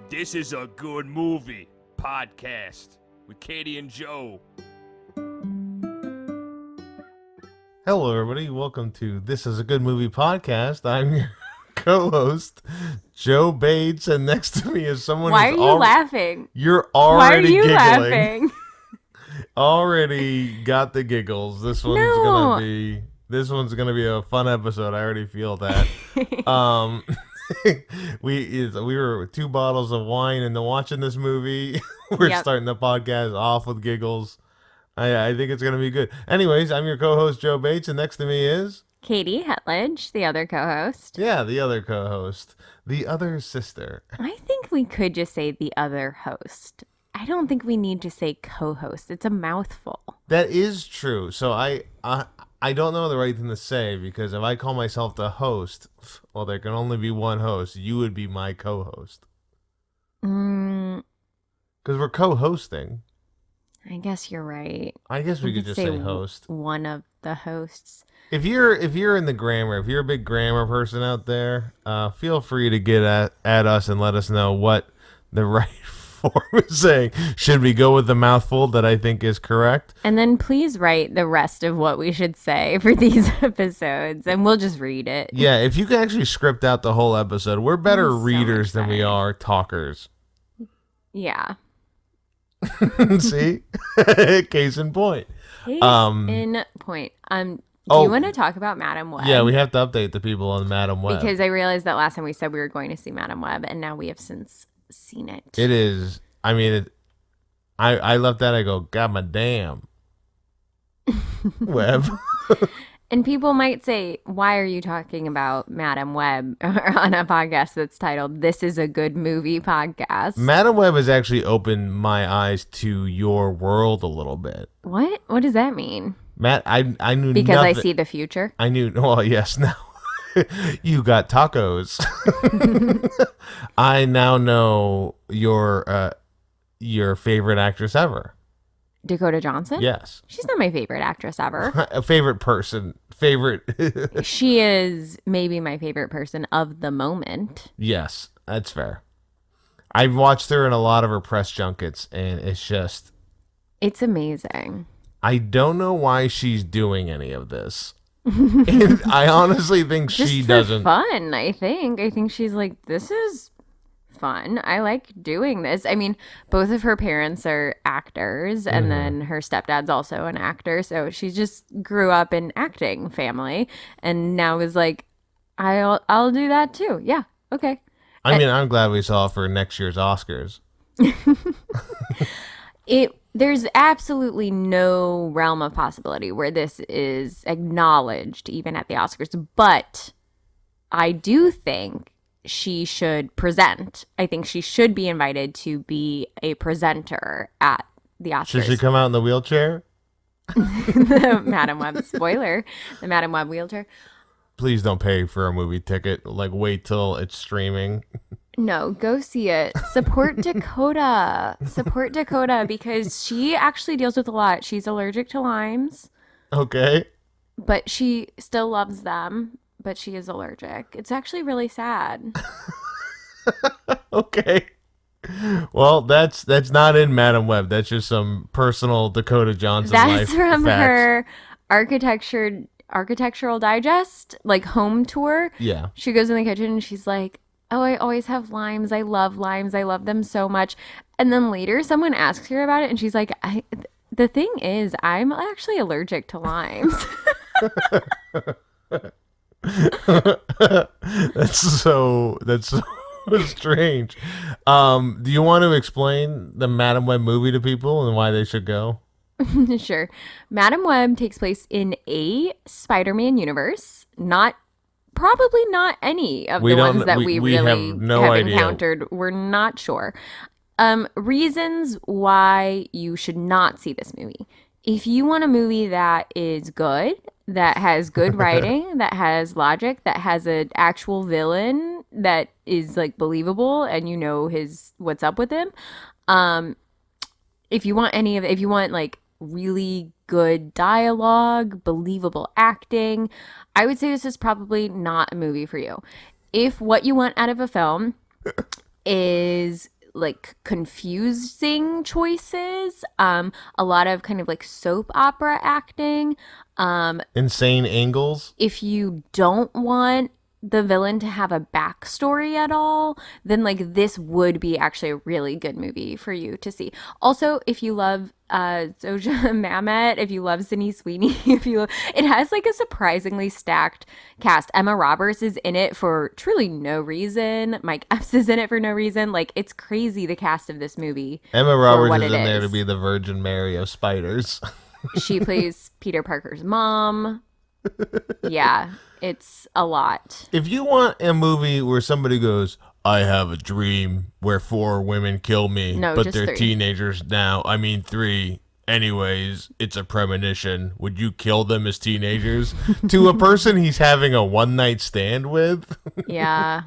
This is a good movie podcast with Katie and Joe. Hello, everybody. Welcome to This is a Good Movie podcast. I'm your co-host, Joe Bates, and next to me is someone Why are you laughing? You're already giggling. Why are you laughing? Already got the giggles. This one's gonna be a fun episode. I already feel that. We were with 2 bottles of wine and then watching this movie. We're starting the podcast off with giggles. I think it's gonna be good. Anyways, I'm your co-host Joe Bates, and next to me is Katie Hetledge, the other co-host. Yeah, the other co-host, the other sister. I think we could just say the other host. I don't think we need to say co-host. It's a mouthful. That is true. So I don't know the right thing to say, because if I call myself the host, well, there can only be one host. You would be my co-host. Because we're co-hosting. I guess you're right. I guess we could just say host. One of the hosts. If you're in the grammar, if you're a big grammar person out there, feel free to get at us and let us know what the right form is saying. Should we go with the mouthful that I think is correct? And then please write the rest of what we should say for these episodes, and we'll just read it. Yeah, if you could actually script out the whole episode, we're better readers than we are talkers. Yeah. See? Case in point. Do you want to talk about Madam Web? Yeah, we have to update the people on Madam Web. Because I realized that last time we said we were going to see Madam Web, and now we have since seen it. It is. I mean, I left that. I go, God, my damn. Web. And people might say, why are you talking about Madam Web on a podcast that's titled This is a Good Movie Podcast? Madam Web has actually opened my eyes to your world a little bit. What? What does that mean? Matt, I knew because nothing. I see the future? I knew, well, yes, now. You got tacos. I now know your favorite actress ever. Dakota Johnson? Yes. She's not my favorite actress ever. A favorite person. Favorite. She is maybe my favorite person of the moment. Yes, that's fair. I've watched her in a lot of her press junkets, and it's amazing. I don't know why she's doing any of this. And I honestly think she doesn't. Fun, I think. I think she's like, this is fun. I like doing this. I mean, both of her parents are actors, and then her stepdad's also an actor. So she just grew up in acting family, and now is like, I'll do that too. Yeah, okay. I mean, I'm glad we saw it for next year's Oscars. There's absolutely no realm of possibility where this is acknowledged, even at the Oscars. But I do think she should present. I think she should be invited to be a presenter at the Oscars. Should she come out in the wheelchair? The Madam Web spoiler. The Madam Web wheelchair. Please don't pay for a movie ticket. Like, wait till it's streaming. No, go see it. Support Dakota. Support Dakota, because she actually deals with a lot. She's allergic to limes. Okay. But she still loves them, but she is allergic. It's actually really sad. Okay. Well, that's not in Madam Web. That's just some personal Dakota Johnson life That's from facts. Her architectural digest, like home tour. Yeah. She goes in the kitchen and she's like, oh, I always have limes. I love limes. I love them so much. And then later someone asks her about it and she's like, the thing is, I'm actually allergic to limes. That's so strange. Do you want to explain the Madam Web movie to people and why they should go? Sure. Madam Web takes place in a Spider-Man universe, probably not any of the ones that we really have encountered. We're not sure. Reasons why you should not see this movie. If you want a movie that is good, that has good writing, that has logic, that has an actual villain that is like believable and you know what's up with him. If you want like really good dialogue, believable acting, I would say this is probably not a movie for you. If what you want out of a film is like confusing choices, a lot of kind of like soap opera acting, insane angles. if you don't want the villain to have a backstory at all, then like this would be actually a really good movie for you to see. Also, if you love Zoja Mamet, if you love Sydney Sweeney, it has like a surprisingly stacked cast. Emma Roberts is in it for truly no reason. Mike Epps is in it for no reason. Like, it's crazy, the cast of this movie. Emma Roberts is in there to be the Virgin Mary of spiders. She plays Peter Parker's mom. Yeah, it's a lot. If you want a movie where somebody goes, I have a dream where 4 women kill me, but they're 3 teenagers now. I mean 3. Anyways, it's a premonition. Would you kill them as teenagers? To a person he's having a one-night stand with? Yeah.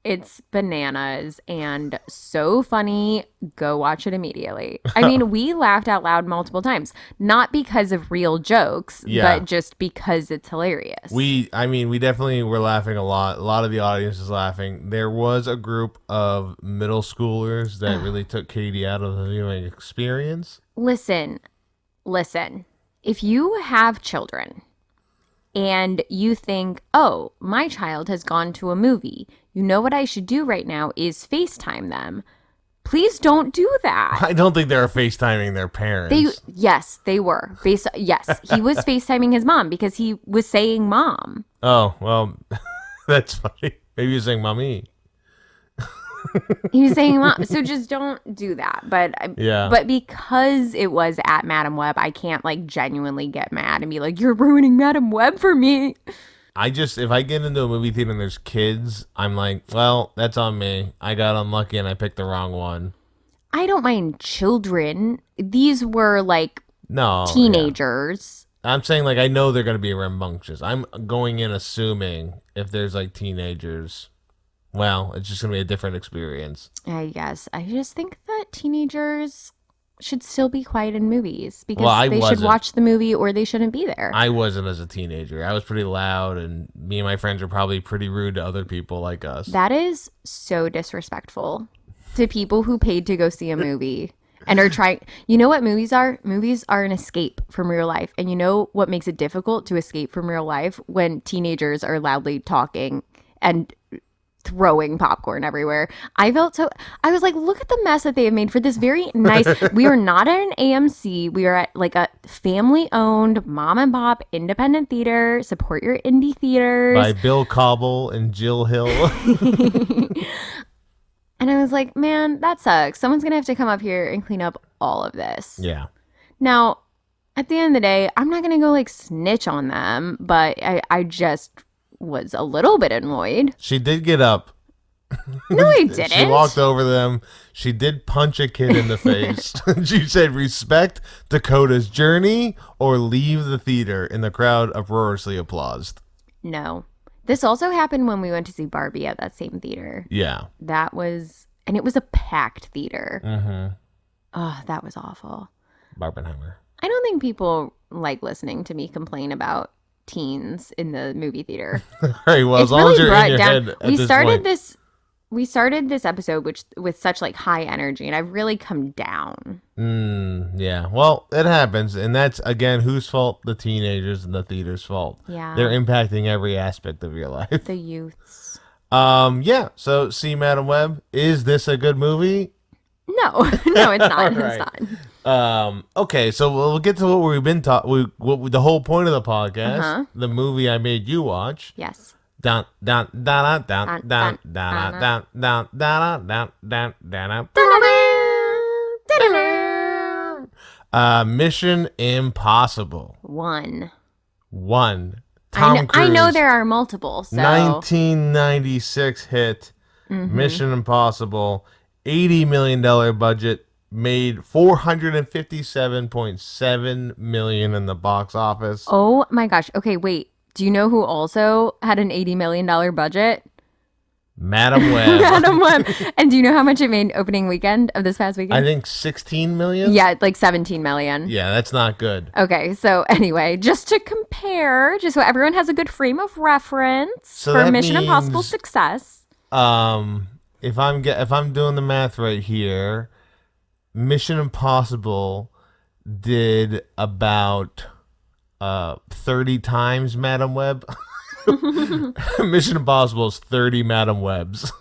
It's bananas and so funny. Go watch it immediately. I mean, we laughed out loud multiple times, not because of real jokes, but just because it's hilarious. We definitely were laughing a lot. A lot of the audience was laughing. There was a group of middle schoolers that really took Katie out of the viewing experience. Listen. If you have children and you think, oh, my child has gone to a movie, you know what I should do right now is FaceTime them. Please don't do that. I don't think they were FaceTiming their parents. Yes, they were. Yes, he was FaceTiming his mom because he was saying mom. Oh, well, that's funny. Maybe he was saying mommy. He was saying mom. So just don't do that. But because it was at Madam Web, I can't like genuinely get mad and be like, you're ruining Madam Web for me. If I get into a movie theater and there's kids, I'm like, well, that's on me. I got unlucky and I picked the wrong one. I don't mind children. These were like teenagers. Yeah. I'm saying like I know they're going to be rambunctious. I'm going in assuming if there's like teenagers, well, it's just going to be a different experience. I guess. I just think that teenagers should still be quiet in movies because they should watch the movie or they shouldn't be there. I wasn't as a teenager. I was pretty loud and me and my friends were probably pretty rude to other people like us. That is so disrespectful to people who paid to go see a movie and are trying. You know what movies are? Movies are an escape from real life. And you know what makes it difficult to escape from real life? When teenagers are loudly talking and throwing popcorn everywhere. I was like, look at the mess that they have made for this very nice. We are not at an AMC. We are at like a family-owned mom and pop independent theater. Support your indie theaters. By Bill Cobble and Jill Hill. And I was like, man, that sucks. Someone's going to have to come up here and clean up all of this. Yeah. Now, at the end of the day, I'm not going to go like snitch on them, but I just was a little bit annoyed. She did get up. No, I didn't. She walked over them. She did punch a kid in the face. She said, respect Dakota's journey or leave the theater. And the crowd uproariously applauded. No. This also happened when we went to see Barbie at that same theater. Yeah. And it was a packed theater. Mm-hmm. Oh, that was awful. Barbenheimer. I don't think people like listening to me complain about teens in the movie theater. All right, well, as long as you're in your head at we started this episode with such like high energy, and I've really come down. Yeah, well, it happens, and that's again whose fault? The teenagers and the theater's fault. Yeah, they're impacting every aspect of your life. The youths. Yeah. So, see, Madam Web, is this a good movie? No, it's not. It's not. Okay, so we'll get to what we've been taught. The whole point of the podcast, the movie I made you watch. Yes. Mission Impossible. One. Tom Cruise. I know there are multiple. So 1996 hit. Mission Impossible. $80 million budget. Made $457.7 million in the box office. Oh my gosh. Okay, wait. Do you know who also had an $80 million budget? Madam Web. Madam Web. And do you know how much it made opening weekend of this past weekend? I think 16 million? Yeah, like 17 million. Yeah, that's not good. Okay, so anyway, just to compare, just so everyone has a good frame of reference for Mission Impossible success. if I'm doing the math right here, Mission Impossible did about 30 times Madam Web. Mission Impossible is 30 Madam Webs.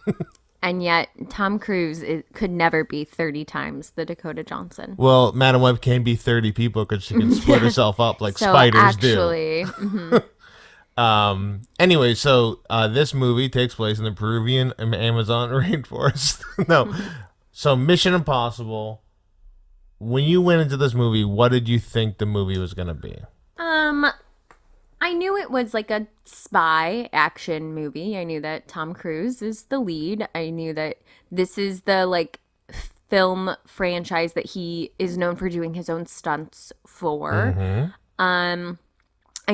And yet, Tom Cruise could never be 30 times the Dakota Johnson. Well, Madam Web can be 30 people because she can split herself up like spiders do. Anyway, so this movie takes place in the Peruvian Amazon rainforest. No. So Mission Impossible, when you went into this movie, what did you think the movie was going to be? I knew it was like a spy action movie. I knew that Tom Cruise is the lead. I knew that this is the like film franchise that he is known for doing his own stunts for. I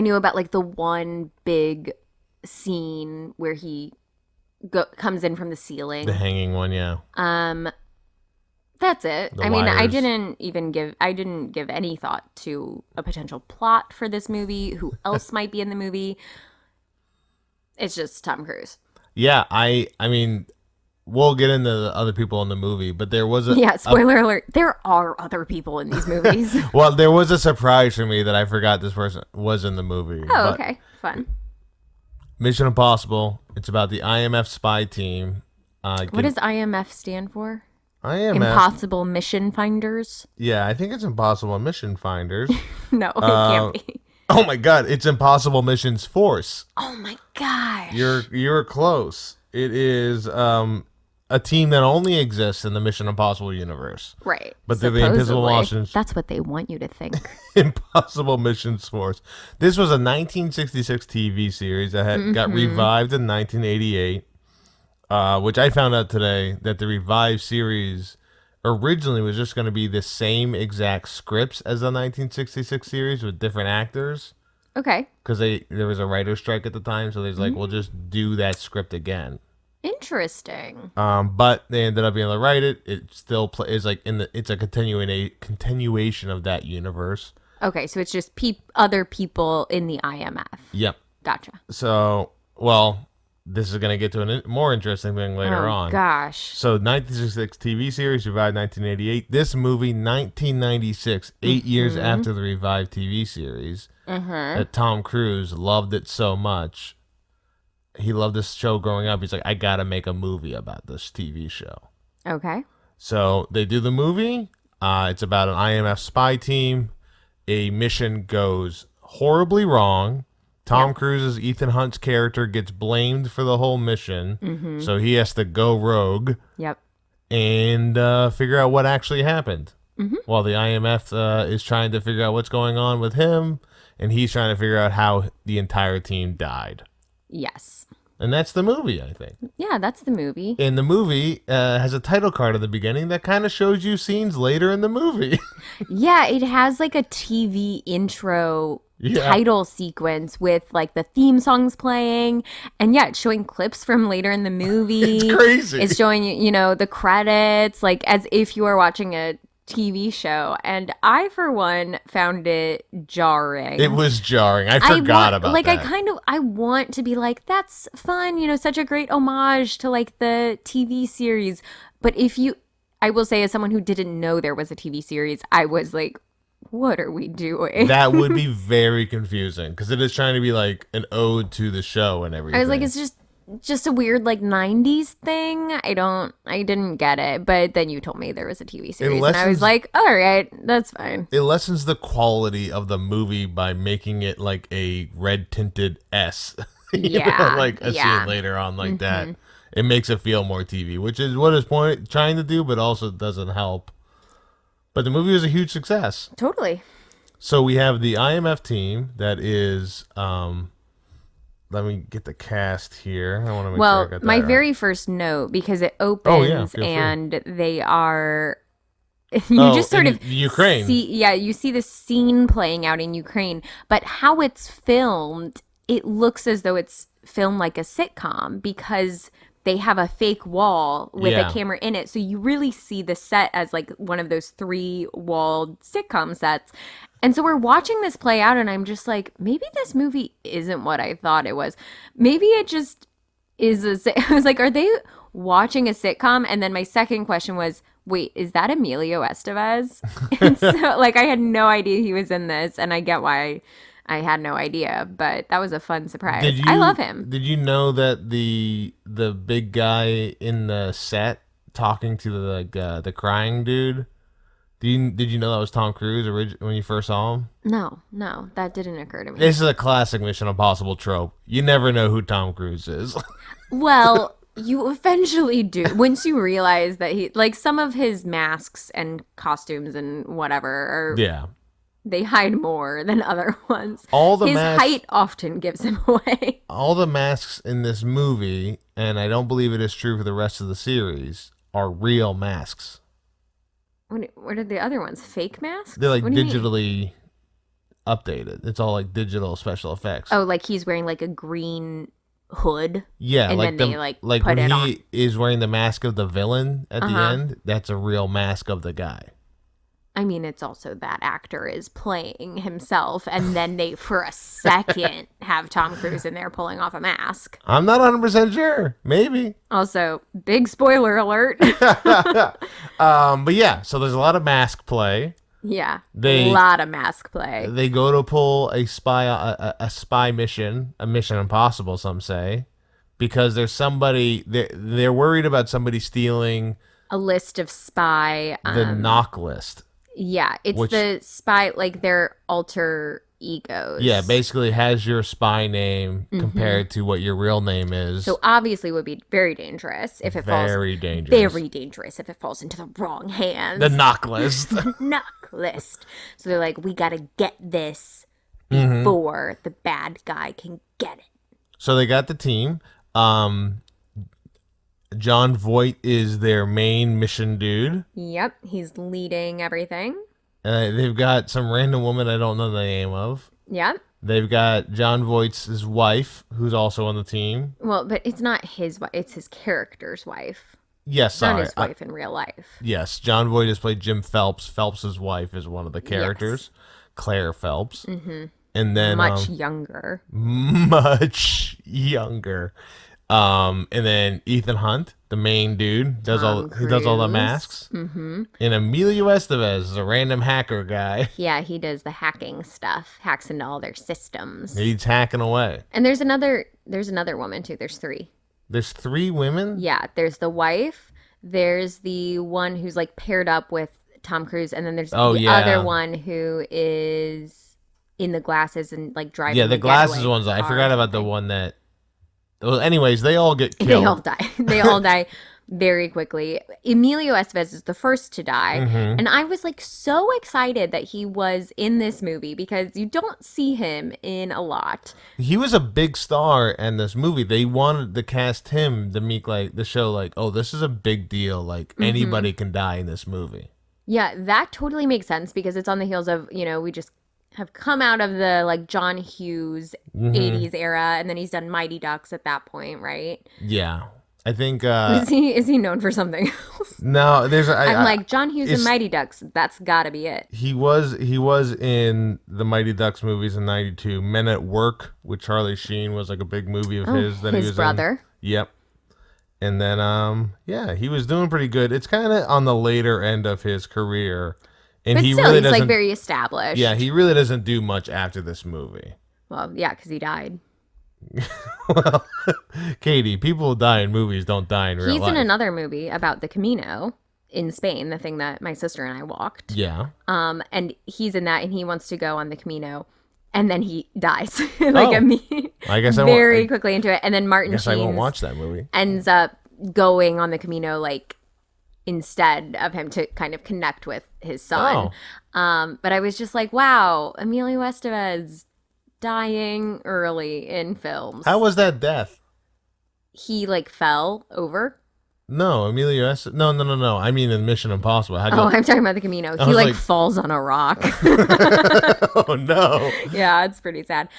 knew about like the one big scene where he comes in from the ceiling. The hanging one, yeah. That's it. I mean, I didn't give any thought to a potential plot for this movie, who else might be in the movie. It's just Tom Cruise. Yeah, I mean, we'll get into the other people in the movie, but there was spoiler alert, there are other people in these movies. Well, there was a surprise for me that I forgot this person was in the movie. Oh, okay. Fun. Mission Impossible, it's about the IMF spy team. What does IMF stand for? IMF. Impossible Mission Finders? Yeah, I think it's Impossible Mission Finders. No, it can't be. Oh my God, it's Impossible Missions Force. Oh my gosh. You're close. It is a team that only exists in the Mission Impossible universe. Right. But they're the Invisible Martians. That's what they want you to think. Impossible Missions Force. This was a 1966 TV series that got revived in 1988. Which I found out today that the revived series originally was just going to be the same exact scripts as the 1966 series with different actors. Okay. Because there was a writer's strike at the time, so there's we'll just do that script again. Interesting. But they ended up being able to write it. It still is like it's a continuation of that universe. Okay, so it's just other people in the IMF. Yep. Gotcha. So, well, this is going to get to a more interesting thing later on. Oh, gosh. So, 1966 TV series, revived 1988. This movie, 1996, 8 years after the revived TV series, that Tom Cruise loved it so much. He loved this show growing up. He's like, I got to make a movie about this TV show. Okay. So, they do the movie. It's about an IMF spy team. A mission goes horribly wrong. Tom Cruise's Ethan Hunt's character gets blamed for the whole mission, so he has to go rogue. Yep. And figure out what actually happened. While the IMF is trying to figure out what's going on with him, and he's trying to figure out how the entire team died. Yes. And that's the movie, I think. Yeah, that's the movie. And the movie has a title card at the beginning that kind of shows you scenes later in the movie. Yeah, it has like a TV intro title sequence with like the theme songs playing, and it's showing clips from later in the movie. It's crazy. It's showing you the credits, like as if you are watching a TV show, and I for one found it jarring. It was jarring. I forgot about that. I want to be like, that's fun, such a great homage to like the TV series, but I will say, as someone who didn't know there was a TV series, I was like, what are we doing? That would be very confusing because it is trying to be like an ode to the show and everything. I was like, it's just a weird like 90s thing. I didn't get it. But then you told me there was a TV series and I was like, all right, that's fine. It lessens the quality of the movie by making it like a red tinted S. Like a scene later on like that. It makes it feel more TV, which is what it's trying to do, but also doesn't help. But the movie was a huge success. Totally. So we have the IMF team that is, let me get the cast here. I want to make sure I got that my right. very first note, because it opens and they are, just sort of Ukraine. You see the scene playing out in Ukraine, but how it's filmed, it looks as though it's filmed like a sitcom because they have a fake wall with a camera in it. So you really see the set as like one of those 3-walled sitcom sets. And so we're watching this play out and I'm just like, maybe this movie isn't what I thought it was. Maybe it just is I was like, watching a sitcom. And then my second question was, wait, is that Emilio Estevez? And so like I had no idea he was in this, and I get why I had no idea, but that was a fun surprise. I love him. Did you know that the big guy in the set talking to the crying dude? Did you know that was Tom Cruise when you first saw him? No, that didn't occur to me. This is a classic Mission Impossible trope. You never know who Tom Cruise is. Well, you eventually do. Once you realize that he, like, some of his masks and costumes and whatever are, yeah, they hide more than other ones. His height often gives him away. All the masks in this movie, and I don't believe it is true for the rest of the series, are real masks. What are the other ones? Fake masks? They're like digitally updated. It's all like digital special effects. Oh, like he's wearing like a green hood. Yeah, and like then they like put when it he on. is wearing the mask of the villain at the end. That's a real mask of the guy. I mean, it's also that actor is playing himself, and then they, for a second, have Tom Cruise in there pulling off a mask. I'm not 100% sure. Maybe. Also, big spoiler alert. But yeah, so there's a lot of mask play. Yeah, a lot of mask play. They go to pull a spy mission, a Mission Impossible, some say, because there's somebody, they're worried about somebody stealing a list of spy. The knock list. Yeah, it's the spy, like their alter egos. Yeah, basically has your spy name compared to what your real name is. So obviously would be very dangerous if it falls. Very dangerous. Very dangerous if it falls into the wrong hands. The knock list. Knock list. So they're like, we got to get this before the bad guy can get it. So they got the team. John Voight is their main mission dude. Yep, he's leading everything. They've got some random woman I don't know the name of. Yep. They've got John Voight's wife, who's also on the team. Well, but it's not his wife; it's his character's wife. Yes, sorry. Not his wife in real life. Yes, John Voight has played Jim Phelps. Phelps's wife is one of the characters, Claire Phelps. Mm-hmm. And then much younger. Much younger. And then Ethan Hunt, the main dude, does all the masks. Mm-hmm. And Emilio Estevez is a random hacker guy. Yeah, he does the hacking stuff, hacks into all their systems. He's hacking away. And there's another woman too. There's three. There's three women? Yeah, there's the wife, there's the one who's like paired up with Tom Cruise, and then there's other one who is in the glasses and like driving. Yeah, the glasses ones. I forgot about the one that. Well, anyways, they all get killed. They all die. They all die very quickly. Emilio Estevez is the first to die. Mm-hmm. And I was like so excited that he was in this movie because you don't see him in a lot. He was a big star in this movie. They wanted to cast him to make like the show like, oh, this is a big deal. Like anybody can die in this movie. Yeah, that totally makes sense because it's on the heels of, we just have come out of the like John Hughes 80s era, and then he's done Mighty Ducks at that point, right? Yeah, I think is he known for something else? No, I'm like John Hughes and Mighty Ducks. That's got to be it. He was in the Mighty Ducks movies in '92. Men at Work with Charlie Sheen was like a big movie of his. That his he was brother. In. Yep. And then he was doing pretty good. It's kind of on the later end of his career. And but he still, really he's like very established. Yeah, he really doesn't do much after this movie. Well, yeah, because he died. Well, Katie, people who die in movies don't die in real life. He's in another movie about the Camino in Spain, the thing that my sister and I walked. Yeah. And he's in that, and he wants to go on the Camino, and then he dies I guess very quickly into it. And then Martin Sheen I won't watch that movie. Ends up going on the Camino like instead of him to kind of connect with his son. But I was just like, wow, Emilio Estevez dying early in films. How was that death? He like fell over. No, Emilio Estevez. No. I mean in Mission Impossible. I'm talking about the Camino. He like falls on a rock. Oh no. Yeah, it's pretty sad.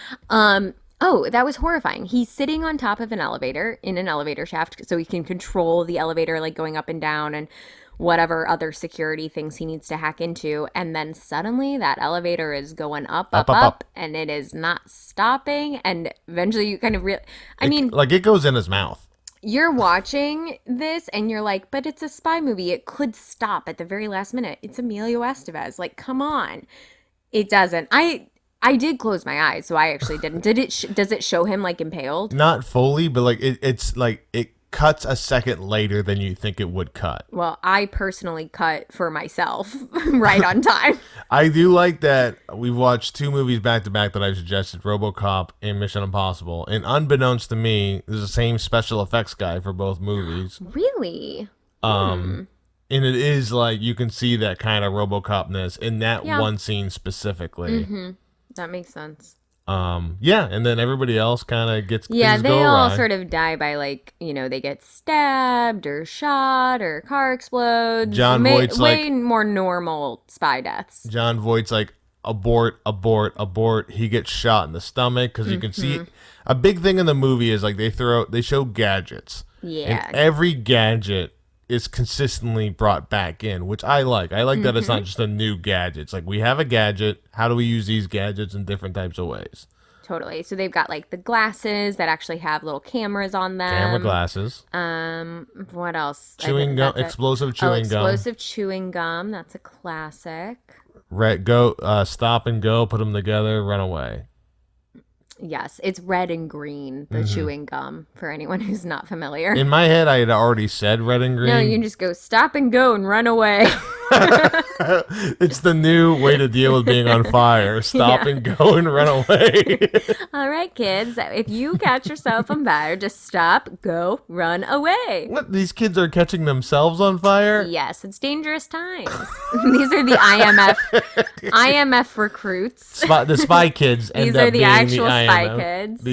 Oh, that was horrifying. He's sitting on top of an elevator in an elevator shaft so he can control the elevator like going up and down and whatever other security things he needs to hack into. And then suddenly that elevator is going up, and it is not stopping. And eventually you kind of I mean, like it goes in his mouth. You're watching this and you're like, but it's a spy movie. It could stop at the very last minute. It's Emilio Estevez. Like, come on. It doesn't. I did close my eyes, so I actually didn't. Does it show him like impaled? Not fully, but like it's like it cuts a second later than you think it would cut. Well, I personally cut for myself right on time. I do like that we've watched 2 movies back to back that I suggested, RoboCop and Mission Impossible. And unbeknownst to me, there's the same special effects guy for both movies. Really? And it is like you can see that kind of RoboCopness in that one scene specifically. Mm-hmm. That makes sense. And then everybody else kind of gets they all sort of die by like, they get stabbed or shot or car explodes. John Voight's way more normal spy deaths. John Voight's like abort. He gets shot in the stomach because you can see a big thing in the movie is like they show gadgets. Yeah. And every gadget is consistently brought back in, which I like. I like that it's not just a new gadget. It's like we have a gadget. How do we use these gadgets in different types of ways? Totally. So they've got like the glasses that actually have little cameras on them. Camera glasses. What else? Chewing gum, explosive chewing gum. Explosive chewing gum. That's a classic. Stop and go. Put them together. Run away. Yes, it's red and green, the chewing gum, for anyone who's not familiar. In my head, I had already said red and green. No, you can just go stop and go and run away. It's the new way to deal with being on fire. Stop and go and run away. All right, kids, if you catch yourself on fire, just stop, go, run away. What? These kids are catching themselves on fire? Yes, it's dangerous times. These are the IMF recruits. The spy kids end These up are the being actual the spy IMF. kids.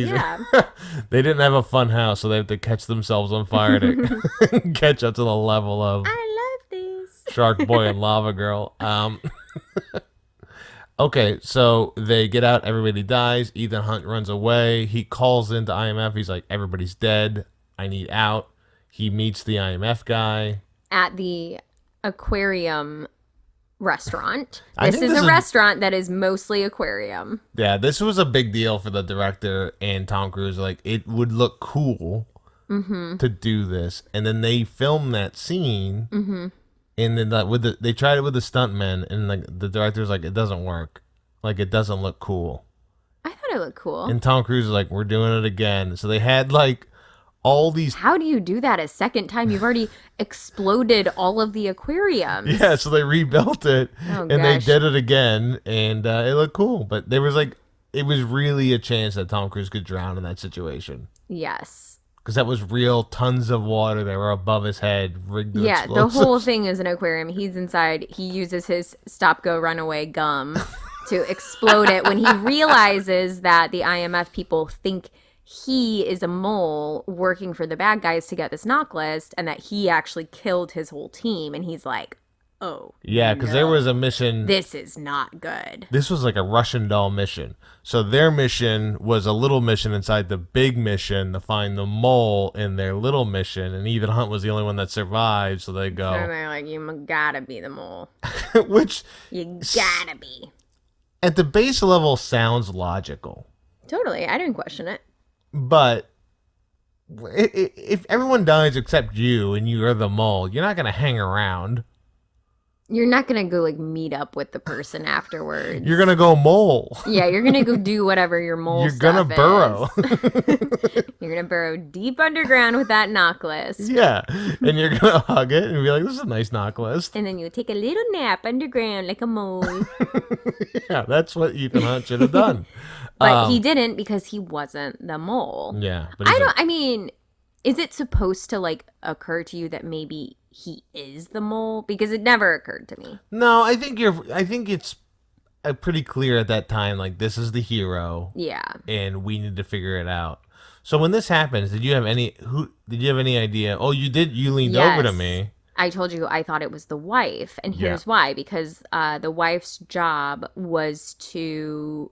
They didn't have a fun house, so they have to catch themselves on fire to catch up to the level of I love these. Shark Boy and Lava Girl. Okay, so they get out, everybody dies, Ethan Hunt runs away, he calls into IMF, he's like, everybody's dead, I need out. He meets the IMF guy. At the aquarium restaurant. This is a restaurant that is mostly aquarium. Yeah, this was a big deal for the director and Tom Cruise. Like, it would look cool to do this. And then they filmed that scene. And then they tried it with the stuntmen, and like the director's like, it doesn't work. Like, it doesn't look cool. I thought it looked cool. And Tom Cruise is like, we're doing it again. So they had like all these. How do you do that a second time? You've already exploded all of the aquariums. Yeah, so they rebuilt it, and they did it again, and it looked cool. But there was like, it was really a chance that Tom Cruise could drown in that situation. Yes. Because that was real, tons of water that were above his head. Yeah, the whole thing is an aquarium. He's inside. He uses his stop, go, run away gum to explode it when he realizes that the IMF people think he is a mole working for the bad guys to get this knock list, and that he actually killed his whole team. And he's like, oh. Yeah, because there was a mission. This is not good. This was like a Russian doll mission. So their mission was a little mission inside the big mission to find the mole in their little mission. And Ethan Hunt was the only one that survived. So they go. So they're like, you gotta be the mole. Which. You gotta be. At the base level sounds logical. Totally. I didn't question it. But if everyone dies except you and you are the mole, you're not going to hang around. You're not going to go like meet up with the person afterwards. You're going to go mole. Yeah, you're going to go do whatever your mole You're going to burrow. You're going to burrow deep underground with that knock list. Yeah, and you're going to hug it and be like, this is a nice knock list. And then you take a little nap underground like a mole. Yeah, that's what Ethan Hunt should have done. But he didn't because he wasn't the mole. Yeah. But I mean, is it supposed to like occur to you that maybe he is the mole? Because it never occurred to me. No, I think it's pretty clear at that time, like, this is the hero. Yeah. And we need to figure it out. So when this happens, did you have any idea? Oh, you did. You leaned over to me. I told you I thought it was the wife. And here's why. Because the wife's job was to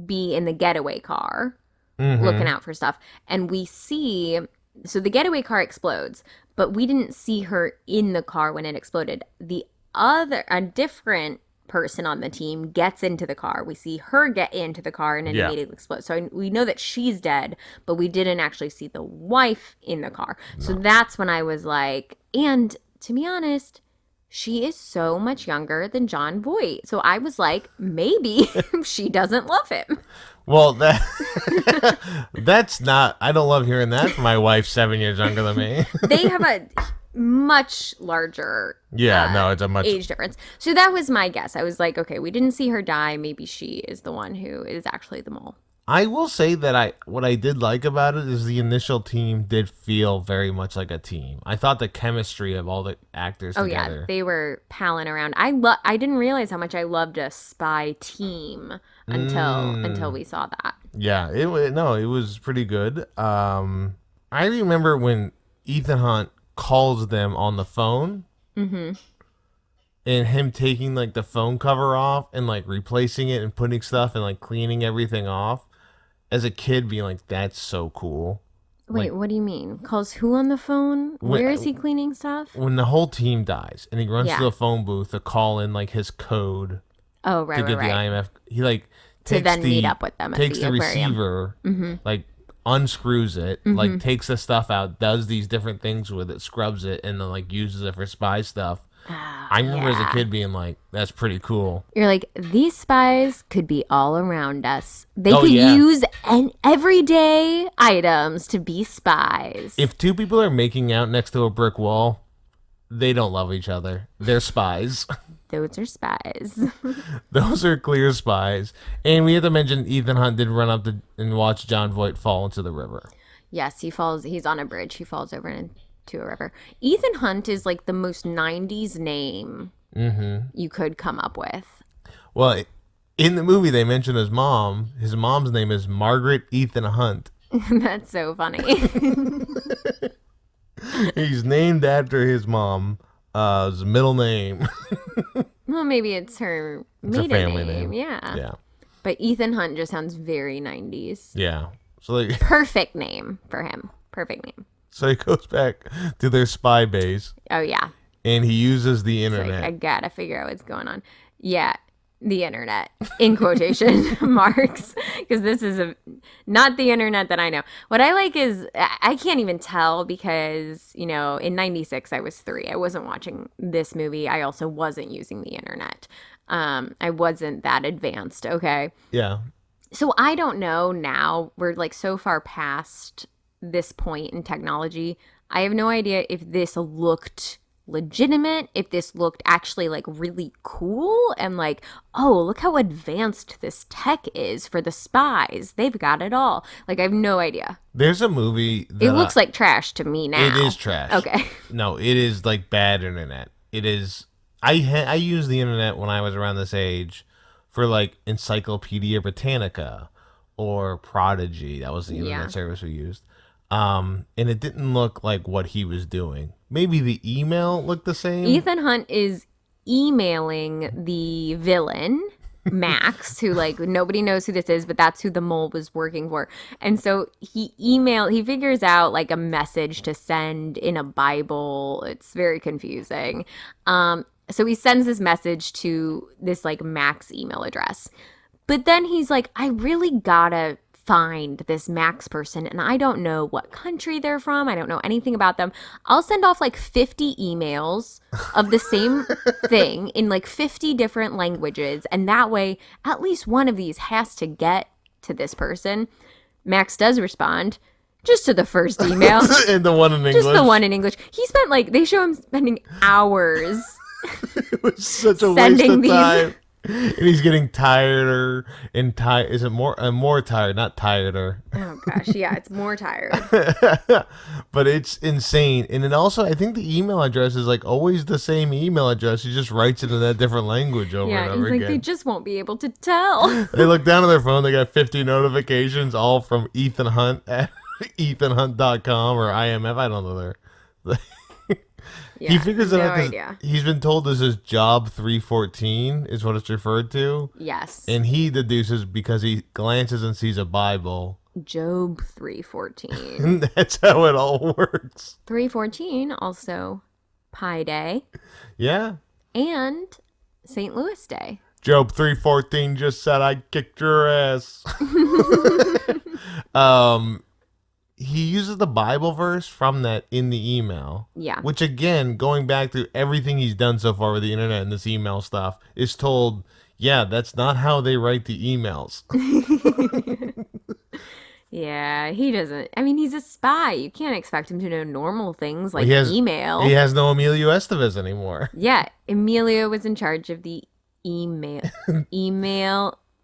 be in the getaway car looking out for stuff. And we see, so the getaway car explodes, but we didn't see her in the car when it exploded. A different person on the team gets into the car. We see her get into the car and it immediately explodes. So we know that she's dead, but we didn't actually see the wife in the car. No. So that's when I was like, and to be honest, she is so much younger than Jon Voight. So I was like, maybe she doesn't love him. Well, that's not, I don't love hearing that from my wife 7 years younger than me. They have a much larger it's a much age difference. So that was my guess. I was like, okay, we didn't see her die. Maybe she is the one who is actually the mole. I will say that what I did like about it is the initial team did feel very much like a team. I thought the chemistry of all the actors together. Yeah, they were palling around. I didn't realize how much I loved a spy team until we saw that. Yeah, it was pretty good. I remember when Ethan Hunt calls them on the phone. Mm-hmm. And him taking like the phone cover off and like replacing it and putting stuff and like cleaning everything off. As a kid, being like, that's so cool. Wait, like, what do you mean? Calls who on the phone? Where is he cleaning stuff? When the whole team dies and he runs to the phone booth to call in like his code. Oh, right, to get the IMF. He like takes meet up with them. Takes the receiver, like unscrews it, like takes the stuff out, does these different things with it, scrubs it, and then like uses it for spy stuff. I remember as a kid being like, that's pretty cool. You're like, these spies could be all around us. They could use everyday items to be spies. If two people are making out next to a brick wall, they don't love each other. They're spies. Those are spies. Those are clear spies. And we have to mention Ethan Hunt did run up and watch Jon Voight fall into the river. Yes, he falls. He's on a bridge. He falls over into a river. Ethan Hunt is like the most 90s name you could come up with. Well, in the movie, they mention his mom. His mom's name is Margaret Ethan Hunt. That's so funny. He's named after his mom's middle name. Well, maybe it's her maiden family name. Yeah. But Ethan Hunt just sounds very 90s. Yeah. So like, perfect name for him. Perfect name. So he goes back to their spy base. Oh, yeah. And he uses the internet. Like, I gotta figure out what's going on. Yeah, the internet, in quotation marks, because this is not the internet that I know. What I like is, I can't even tell because, in 96, I was 3. I wasn't watching this movie. I also wasn't using the internet. I wasn't that advanced, okay? Yeah. So I don't know now. We're like so far past this point in technology. I have no idea if this looked legitimate, if this looked actually like really cool and like, oh, look how advanced this tech is for the spies. They've got it all. Like, I have no idea. There's a movie that it looks like trash to me now. It is trash. Okay. No, it is like bad internet. It is. I used the internet when I was around this age for like Encyclopedia Britannica or Prodigy. That was the internet service we used. And it didn't look like what he was doing. Maybe the email looked the same. Ethan Hunt is emailing the villain, Max, who like nobody knows who this is, but that's who the mole was working for. And so he figures out like a message to send in a Bible. It's very confusing. So he sends this message to this like Max email address. But then he's like, I really gotta find this Max person, and I don't know what country they're from. I don't know anything about them. I'll send off like 50 emails of the same thing in like 50 different languages, and that way at least one of these has to get to this person. Max does respond just to the first email. And the one in English. Just the one in English. He spent like, they show him spending hours it was such a waste of time. And he's getting tireder and tired. Is it more tired, not tireder? Oh gosh, yeah, it's more tired. But it's insane. And then also, I think the email address is like always the same email address. He just writes it in that different language over and over again. They just won't be able to tell. They look down at their phone. They got 50 notifications, all from Ethan Hunt at EthanHunt.com or IMF. I don't know there. Yeah, he figures it out because he's been told this is Job 314 is what it's referred to. Yes. And he deduces because he glances and sees a Bible. Job 314. And that's how it all works. 314, also Pi Day. Yeah. And St. Louis Day. Job 3:14 just said I kicked your ass. He uses the Bible verse from that in the email. Yeah. Which, again, going back to everything he's done so far with the internet and this email stuff, is told, yeah, that's not how they write the emails. Yeah, he doesn't. I mean, he's a spy. You can't expect him to know normal things like email. He has no Emilio Estevez anymore. Yeah, Emilio was in charge of the email.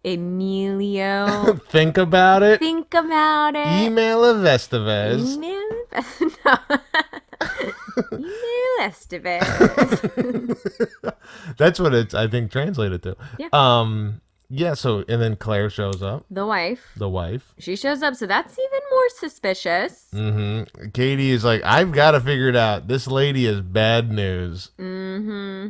Emilio. Think about it. Think about it. Email of Estevez. Email Estevez. That's what it's, I think, translated to. Yeah. Yeah, so, and then Claire shows up. The wife. She shows up, so that's even more suspicious. Mm-hmm. Katie is like, I've got to figure it out. This lady is bad news. Mm-hmm.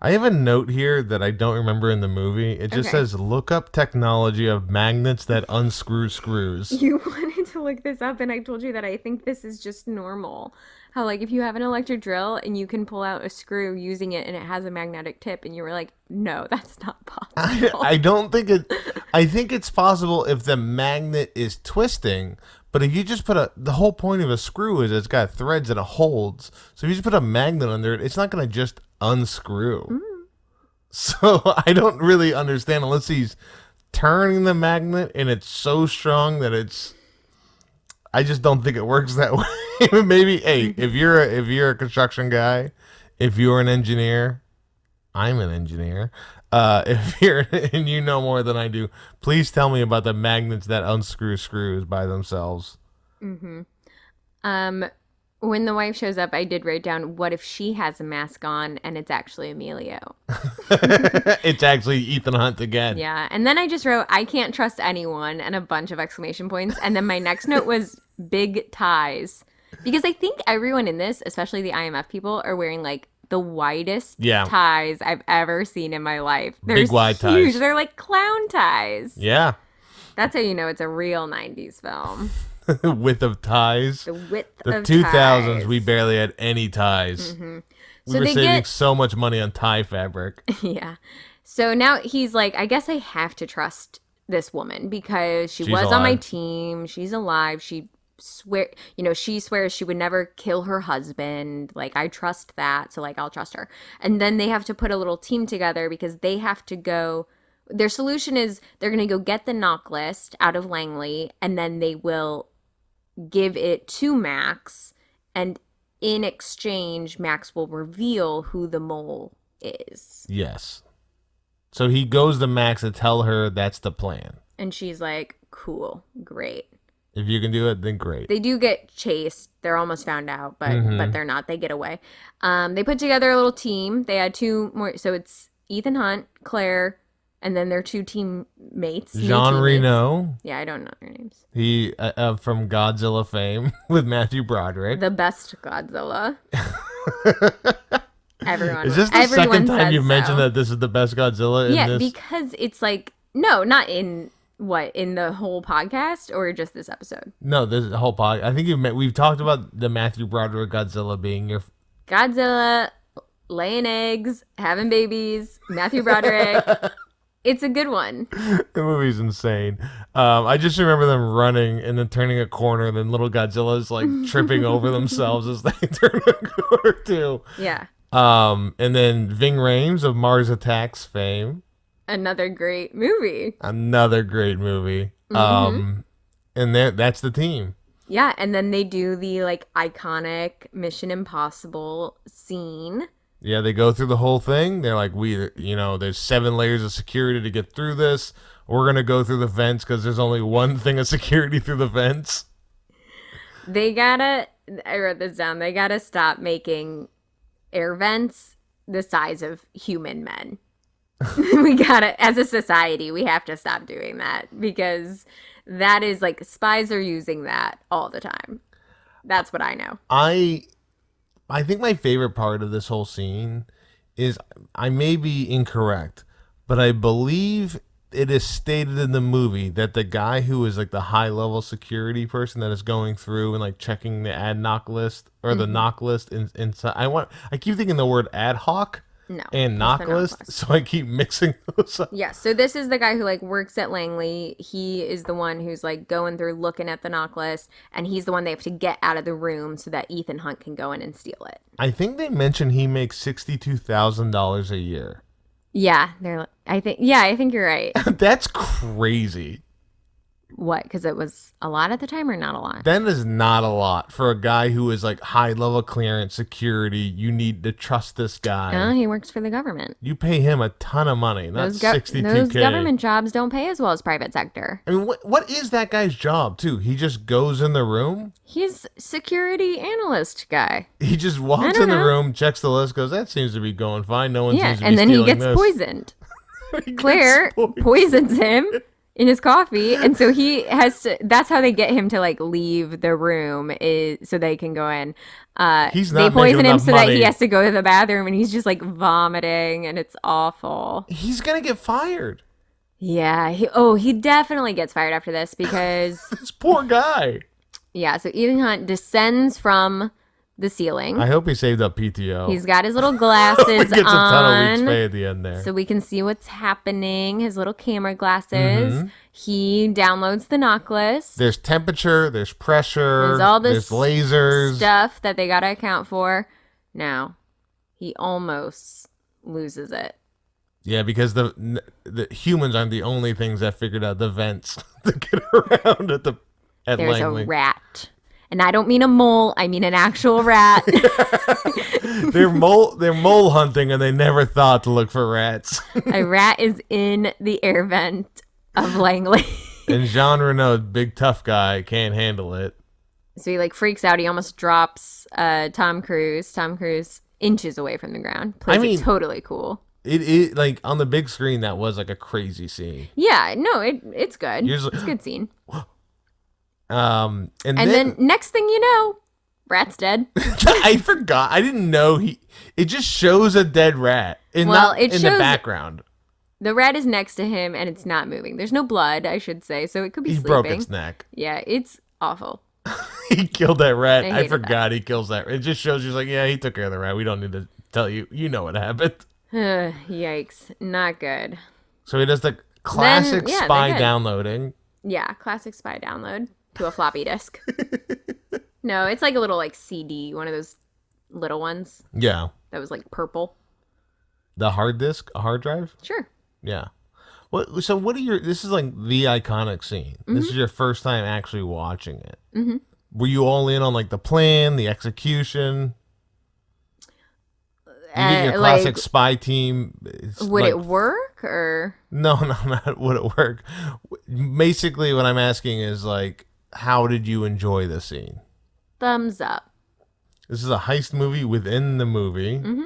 I have a note here that I don't remember in the movie. It just says, look up technology of magnets that unscrew screws. You wanted to look this up, and I told you that I think this is just normal. How, like, if you have an electric drill and you can pull out a screw using it and it has a magnetic tip, and you were like, no, that's not possible. I don't think it... I think it's possible if the magnet is twisting, but if you just put the whole point of a screw is it's got threads that it holds. So if you just put a magnet under it, it's not going to just unscrew. Mm. So I don't really understand unless he's turning the magnet and it's so strong that it's... I just don't think it works that way. Maybe, hey, if you're a construction guy, if you're an engineer, I'm an engineer. If you're and you know more than I do, please tell me about the magnets that unscrew screws by themselves. Mm-hmm. When the wife shows up, I did write down, what if she has a mask on and it's actually Emilio? It's actually Ethan Hunt again. Yeah. And then I just wrote, I can't trust anyone, and a bunch of exclamation points. And then my next note was big ties. Because I think everyone in this, especially the IMF people, are wearing like the widest ties I've ever seen in my life. They're big wide huge. ties. They're like clown ties. Yeah. That's how you know it's a real 90s film. Width of ties. The width the of 2000s, ties. We barely had any ties. Mm-hmm. We were saving so much money on tie fabric. Yeah. So now he's like, I guess I have to trust this woman because she's alive. On my team. She's alive. She swears she would never kill her husband. Like, I trust that. So, like, I'll trust her. And then they have to put a little team together because they have to go. Their solution is they're going to go get the knock list out of Langley, and then they will give it to Max, and in exchange, Max will reveal who the mole is. Yes. So he goes to Max to tell her that's the plan. And she's like, cool, great. If you can do it, then great. They do get chased. They're almost found out, but they're not. They get away. They put together a little team. They had two more. So it's Ethan Hunt, Claire, and then their two teammates. Jean Reno. Yeah, I don't know their names. He from Godzilla fame with Matthew Broderick. The best Godzilla. Everyone. Is this the second time you've mentioned that this is the best Godzilla? Yeah, because it's like, no, not in the whole podcast or just this episode? No, this whole podcast. I think we've talked about the Matthew Broderick Godzilla being your Godzilla laying eggs, having babies. Matthew Broderick. It's a good one. The movie's insane. I just remember them running and then turning a corner, and then little Godzilla's like tripping over themselves as they turn a corner too. Yeah. And then Ving Rhames of Mars Attacks fame. Another great movie. Mm-hmm. And that's the team. Yeah, and then they do the like iconic Mission Impossible scene. Yeah, they go through the whole thing. They're like, there's 7 layers of security to get through this. We're going to go through the vents because there's only one thing of security through the vents. I wrote this down. They gotta stop making air vents the size of human men. As a society, we have to stop doing that because that is like, spies are using that all the time. That's what I know. I think my favorite part of this whole scene is, I may be incorrect, but I believe it is stated in the movie that the guy who is like the high level security person that is going through and like checking the ad knock list or the knock list inside. I keep thinking the word ad hoc. No. and Knocklist, so I keep mixing those up. Yeah, so this is the guy who, like, works at Langley. He is the one who's, like, going through looking at the Knocklist, and he's the one they have to get out of the room so that Ethan Hunt can go in and steal it. I think they mentioned he makes $62,000 a year. Yeah, I think you're right. That's crazy. What? Because it was a lot at the time or not a lot? That is not a lot for a guy who is like high level clearance security. You need to trust this guy. No, he works for the government. You pay him a ton of money, not $62K. Those government jobs don't pay as well as private sector. I mean, what is that guy's job too? He just goes in the room? He's security analyst guy. He just walks in the room, checks the list, goes, that seems to be going fine. No one seems to be stealing this. And then he gets poisoned. Claire poisons him in his coffee, and so he has to, that's how they get him to like leave the room, is so they can go in. He's not they poison him so money. that he has to go to the bathroom, and he's just like vomiting, and it's awful. He's gonna get fired. Yeah, he definitely gets fired after this because this poor guy. Yeah, so Ethan Hunt descends from the ceiling. I hope he saved up PTO. He's got his little glasses on. Gets a ton of weeks pay at the end there. So we can see what's happening. His little camera glasses. Mm-hmm. He downloads the Knocklist. There's temperature. There's pressure. There's all this lasers. Stuff that they got to account for. Now, he almost loses it. Yeah, because the humans aren't the only things that figured out the vents to get around at There's Langley. A rat. And I don't mean a mole, I mean an actual rat. They're mole hunting, and they never thought to look for rats. A rat is in the air vent of Langley. And Jean Reno, big tough guy, can't handle it. So he like freaks out. He almost drops Tom Cruise. Tom Cruise inches away from the ground. Plays it totally cool. It like on the big screen, that was like a crazy scene. Yeah, no, it's good. It's a good scene. And then next thing you know, rat's dead. I forgot. I didn't know it just shows a dead rat in the background. The rat is next to him and it's not moving. There's no blood, I should say, so it could be sleeping. He broke its neck. Yeah, it's awful. He killed that rat. I forgot that. He kills that. It just shows you like, yeah, he took care of the rat. We don't need to tell you. You know what happened. Yikes. Not good. So he does the classic spy downloading. Yeah, classic spy download. To a floppy disk. No, it's like a little like CD, one of those little ones. Yeah. That was like purple. The hard disk, a hard drive? Sure. Yeah. So what are this is like the iconic scene. Mm-hmm. This is your first time actually watching it. Mm-hmm. Were you all in on like the plan, the execution? You get your classic spy team. Would it work or? No, not would it work. Basically what I'm asking is like, how did you enjoy the scene? Thumbs up. This is a heist movie within the movie. Mm-hmm.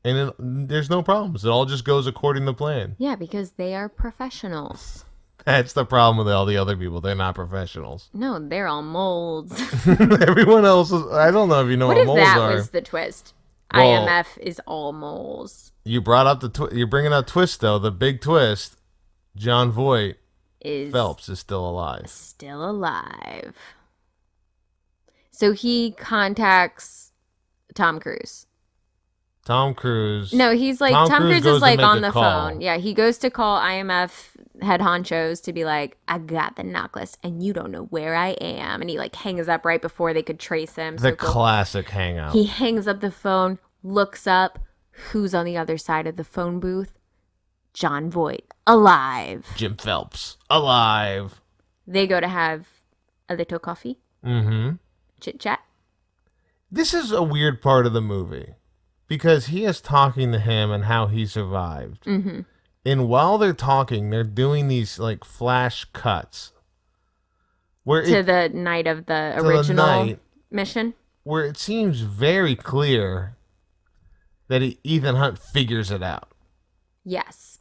And there's no problems. It all just goes according to plan. Yeah, because they are professionals. That's the problem with all the other people. They're not professionals. No, they're all molds. Everyone else is, I don't know if you know what moles are. What if that was the twist? Well, IMF is all moles. You brought up you're bringing up twist, though. The big twist, John Voight Phelps is still alive. Still alive. So he contacts Tom Cruise. Tom Cruise. No, he's like, Tom Cruise is like on the phone. Yeah, he goes to call IMF head honchos to be like, I got the Knocklist and you don't know where I am. And he like hangs up right before they could trace him. The classic hangout. He hangs up the phone, looks up. Who's on the other side of the phone booth? John Voight, alive. Jim Phelps, alive. They go to have a little coffee. Mm-hmm. Chit chat. This is a weird part of the movie because he is talking to him and how he survived. Mm-hmm. And while they're talking, they're doing these like flash cuts. The night of the original mission. Where it seems very clear that Ethan Hunt figures it out. Yes.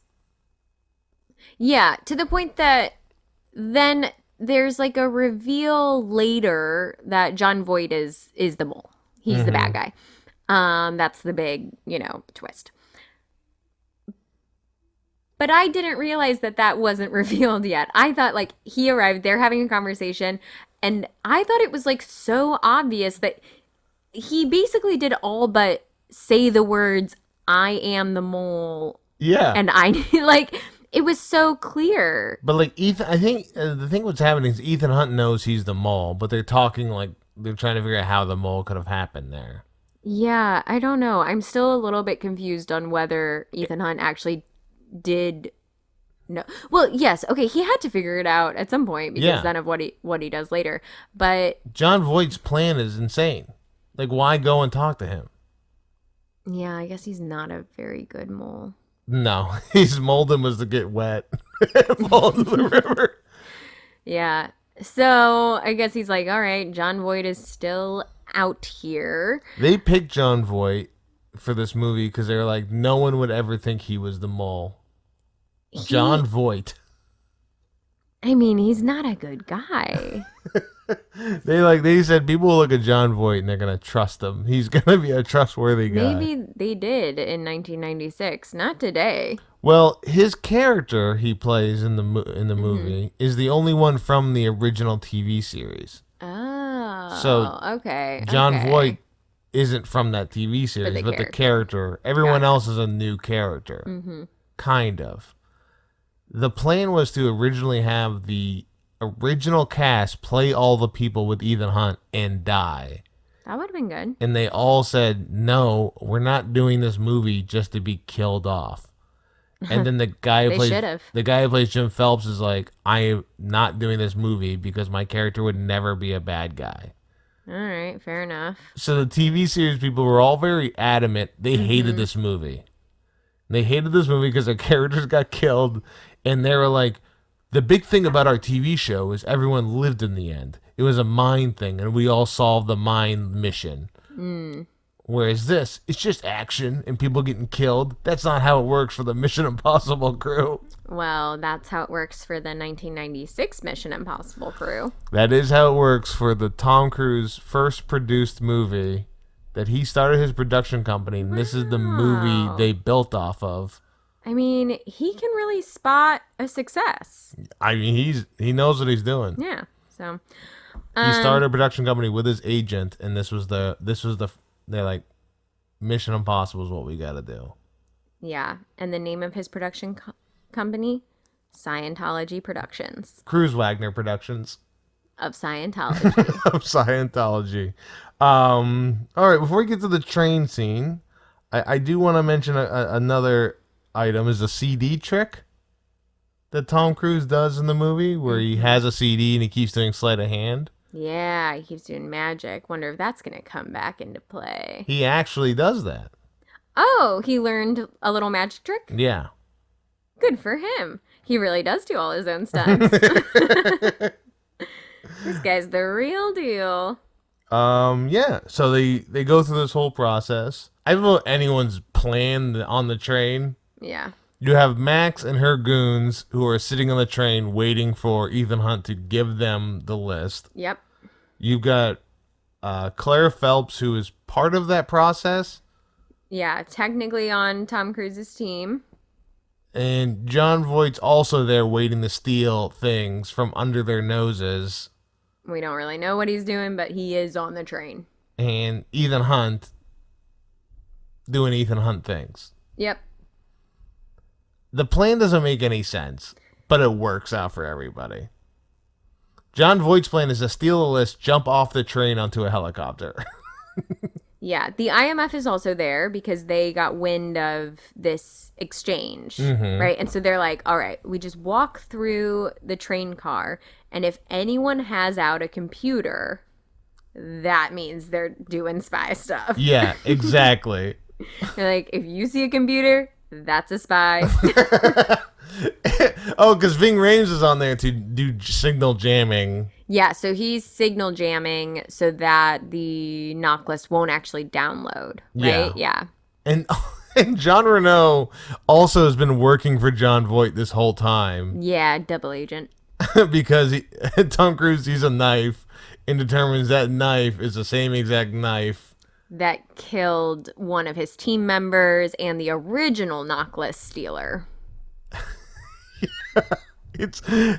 Yeah, to the point that then there's like a reveal later that John Voight is the mole. He's the bad guy. That's the big, twist. But I didn't realize that wasn't revealed yet. I thought like he arrived, they're having a conversation, and I thought it was like so obvious that he basically did all but say the words, I am the mole. Yeah. And I, like, it was so clear. But, like, Ethan, I think the thing what's happening is Ethan Hunt knows he's the mole, but they're talking like they're trying to figure out how the mole could have happened there. Yeah, I don't know. I'm still a little bit confused on whether Ethan Hunt actually did. No. Well, yes. Okay, he had to figure it out at some point because then of what he does later. But John Voight's plan is insane. Like, why go and talk to him? Yeah, I guess he's not a very good mole. No, his molding was to get wet, fall into the river. Yeah. So I guess he's like, all right, John Voight is still out here. They picked John Voight for this movie because they were like, no one would ever think he was the mole. John Voight. I mean, he's not a good guy. They said people will look at John Voight and they're gonna trust him. He's gonna be a trustworthy guy. Maybe they did in 1996, not today. Well, his character he plays in the movie is the only one from the original TV series. Oh, so okay. John Voight isn't from that TV series, but the character, everyone else is a new character, kind of. The plan was to originally have the original cast play all the people with Ethan Hunt and die. That would have been good. And they all said, no, we're not doing this movie just to be killed off. And then the guy who plays Jim Phelps is like, I am not doing this movie because my character would never be a bad guy. All right, fair enough. So the TV series people were all very adamant. They hated this movie. They hated this movie because their characters got killed. And they were like, the big thing about our TV show is everyone lived in the end. It was a mind thing, and we all solved the mind mission. Whereas this, it's just action and people getting killed. That's not how it works for the Mission Impossible crew. Well, that's how it works for the 1996 Mission Impossible crew. That is how it works for the Tom Cruise first produced movie that he started his production company, and this is the movie they built off of. I mean, he can really spot a success. I mean, he knows what he's doing. Yeah. So he started a production company with his agent, and they're like, Mission Impossible is what we got to do. Yeah, and the name of his production company, Scientology Productions. Cruise Wagner Productions. Of Scientology. Of Scientology. All right, before we get to the train scene, I do want to mention another item is a CD trick that Tom Cruise does in the movie where he has a CD and he keeps doing sleight of hand. Yeah, he keeps doing magic. Wonder if that's going to come back into play. He actually does that. Oh, he learned a little magic trick? Yeah. Good for him. He really does do all his own stunts. This guy's the real deal. Yeah. So they go through this whole process. I don't know anyone's plan on the train. Yeah. You have Max and her goons who are sitting on the train waiting for Ethan Hunt to give them the list. Yep. You've got Claire Phelps, who is part of that process. Yeah, technically on Tom Cruise's team. And John Voight's also there waiting to steal things from under their noses. We don't really know what he's doing, but he is on the train. And Ethan Hunt doing Ethan Hunt things. Yep. The plan doesn't make any sense, but it works out for everybody. John Voight's plan is to steal the list, jump off the train onto a helicopter. Yeah, the IMF is also there because they got wind of this exchange, right? And so they're like, all right, we just walk through the train car, and if anyone has out a computer, that means they're doing spy stuff. Yeah, exactly. They're like, if you see a computer, that's a spy. Oh, because Ving Rhames is on there to do signal jamming. Yeah, so he's signal jamming so that the knock list won't actually download, right? Yeah. And Jean Reno also has been working for John Voight this whole time. Yeah, double agent. Because Tom Cruise sees a knife and determines that knife is the same exact knife that killed one of his team members and the original knock list stealer.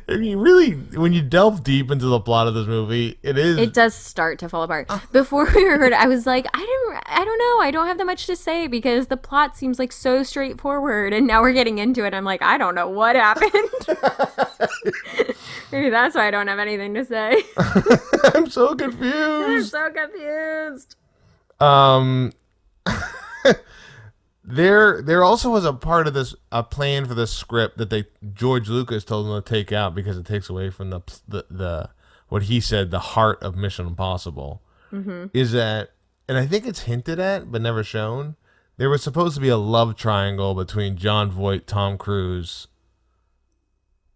Really, when you delve deep into the plot of this movie, it does start to fall apart. Before we heard it, I was like, I don't know, I don't have that much to say because the plot seems like so straightforward, and now we're getting into it. I'm like, I don't know what happened. Maybe that's why I don't have anything to say. I'm so confused. There also was a part of this, a plan for this script that George Lucas told them to take out because it takes away from the what he said, the heart of Mission Impossible. Mm-hmm. Is that, and I think it's hinted at but never shown, there was supposed to be a love triangle between Jon Voight, Tom Cruise,